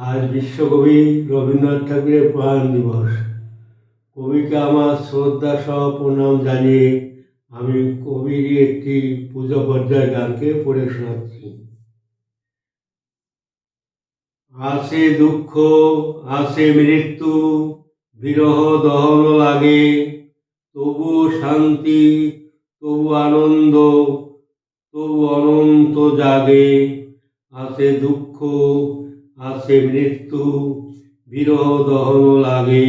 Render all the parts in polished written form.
আজ বিশ্বকবি রবীন্দ্রনাথ ঠাকুরের প্রয়াণ দিবস। কবিকে আমার শ্রদ্ধা সহ প্রণাম জানিয়ে আমি কবির একটি পুজো পর্যায়ের গানকে পড়ে শোনাচ্ছি। আসে দুঃখ, আসে মৃত্যু, বিরহ দহন লাগে, তবু শান্তি, তবু আনন্দ, তবু অনন্ত জাগে। আসে দুঃখ, আসে মৃত্যু, বিরহ দহন লাগে,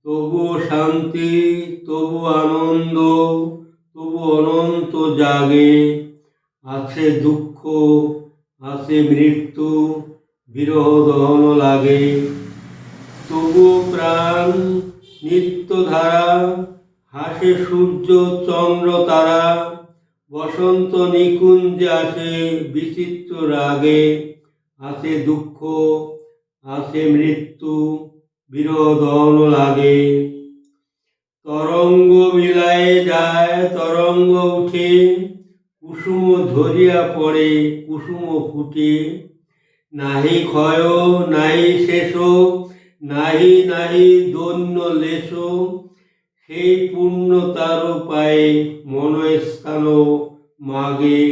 তবু শান্তি, তবু আনন্দ, তবু অনন্ত জাগে। আছে দুঃখ, আছে মৃত্যু, বিরহ দহন লাগে, তবু প্রাণ নিত্যধারা, হাসে সূর্য চন্দ্র তারা, বসন্ত নিকুঞ্জে আসে বিচিত্র রাগে। আসে দুঃখ, আসে মৃত্যু, বিরহ দহন লাগে, তরঙ্গ মিলায়ে যায়, তরঙ্গ উঠে, কুসুম ঝরিয়া পড়ে, কুসুম ফুটে, নাহি ক্ষয় নাহি শেষ, নাহি নাহি দৈন্য লেশ, সেই পূর্ণতার পায়ে মনস্থান মাগে।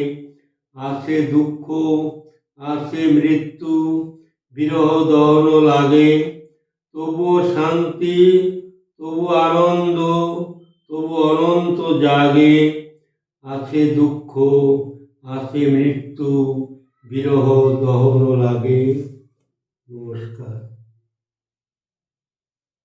আছে দুঃখ, আছে মৃত্যু, বিরহ দহন লাগে, তবু শান্তি, তবু আনন্দ, তবু অনন্ত জাগে। আছে দুঃখ, আছে মৃত্যু, বিরহ দহন লাগে।